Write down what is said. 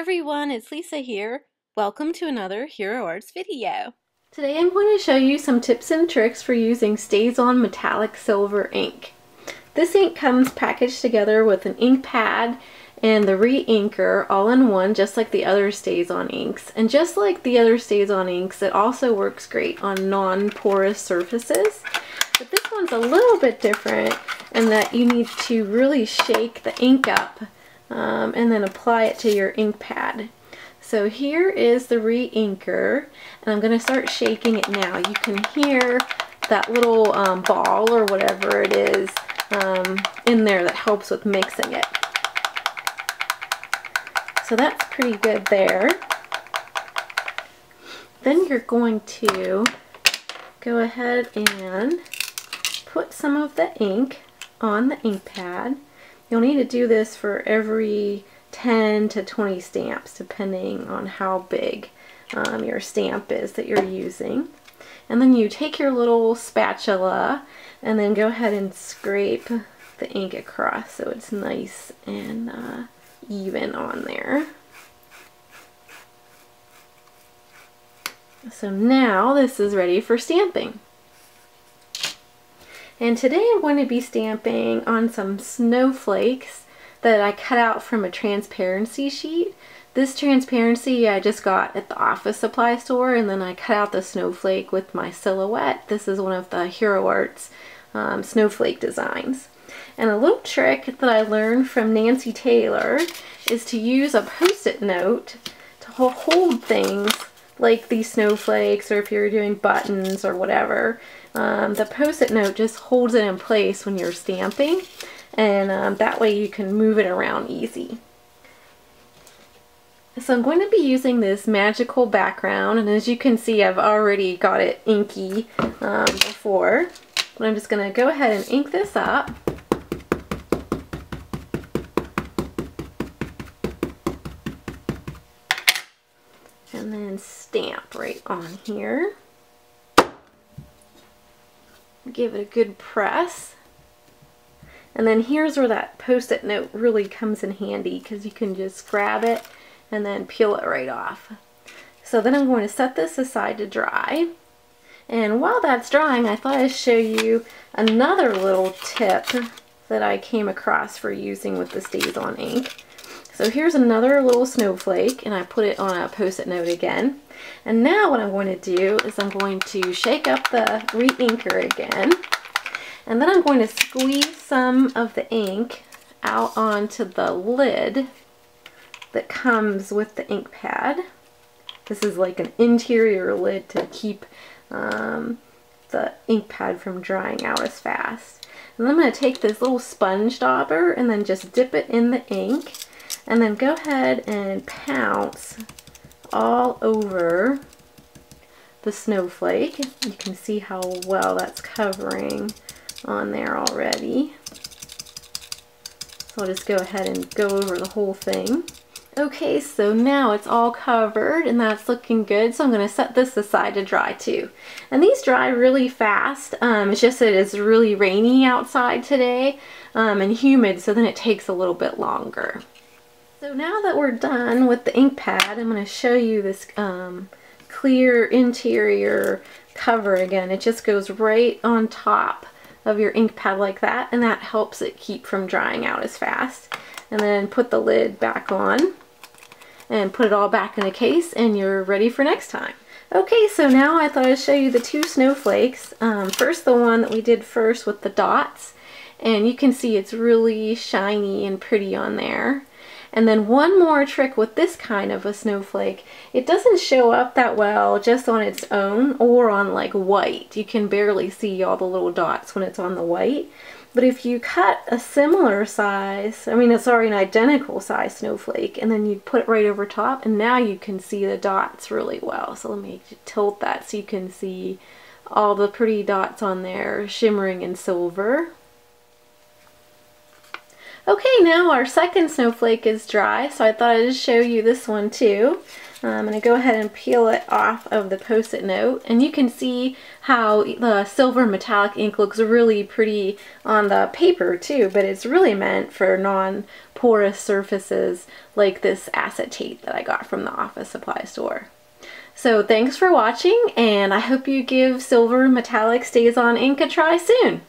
everyone, it's Lisa here. Welcome to another Hero Arts video. Today I'm going to show you some tips and tricks for using StazOn metallic silver ink. This ink comes packaged together with an ink pad and the re-inker all in one, just like the other StazOn inks. And just like the other StazOn inks, it also works great on non-porous surfaces. But this one's a little bit different in that you need to really shake the ink up and then apply it to your ink pad. So here is the re-inker, and I'm going to start shaking it now. You can hear that little ball or whatever it is in there that helps with mixing it. So that's pretty good there. Then you're going to go ahead and put some of the ink on the ink pad. You'll need to do this for every 10 to 20 stamps, depending on how big your stamp is that you're using. And then you take your little spatula and then go ahead and scrape the ink across so it's nice and even on there. So now this is ready for stamping. And today I'm going to be stamping on some snowflakes that I cut out from a transparency sheet. This transparency I just got at the office supply store, and then I cut out the snowflake with my silhouette. This is one of the Hero Arts snowflake designs. And a little trick that I learned from Nancy Taylor is to use a post-it note to hold things like these snowflakes, or if you're doing buttons or whatever. The post-it note just holds it in place when you're stamping, and that way you can move it around easy. So I'm going to be using this magical background, and as you can see I've already got it inky before, but I'm just going to go ahead and ink this up. And then stamp right on here. Give it a good press. And then here's where that post-it note really comes in handy, because you can just grab it and then peel it right off. So then I'm going to set this aside to dry. And while that's drying, I thought I'd show you another little tip that I came across for using with the StazOn ink. So here's another little snowflake, and I put it on a post-it note again. And now what I'm going to do is I'm going to shake up the re-inker again, and then I'm going to squeeze some of the ink out onto the lid that comes with the ink pad. This is like an interior lid to keep the ink pad from drying out as fast. And then I'm going to take this little sponge dauber and then just dip it in the ink, and then go ahead and pounce all over the snowflake. You can see how well that's covering on there already. So I'll just go ahead and go over the whole thing. Okay, so now it's all covered and that's looking good, so I'm going to set this aside to dry too. And these dry really fast. It's just that it's really rainy outside today and humid, so then it takes a little bit longer. So now that we're done with the ink pad, I'm going to show you this clear interior cover again. It just goes right on top of your ink pad like that, and that helps it keep from drying out as fast. And then put the lid back on and put it all back in the case, and you're ready for next time. Okay, so now I thought I'd show you the two snowflakes. First the one that we did first with the dots, and you can see it's really shiny and pretty on there. And then one more trick with this kind of a snowflake. It doesn't show up that well just on its own or on like white. You can barely see all the little dots when it's on the white. But if you cut a similar size, I mean it's already an identical size snowflake, and then you put it right over top, and now you can see the dots really well. So let me tilt that so you can see all the pretty dots on there, shimmering in silver. Okay, now our second snowflake is dry, so I thought I'd just show you this one too. I'm going to go ahead and peel it off of the Post-it note, and you can see how the silver metallic ink looks really pretty on the paper too, but it's really meant for non-porous surfaces like this acetate that I got from the office supply store. So thanks for watching, and I hope you give Silver Metallic StazOn ink a try soon.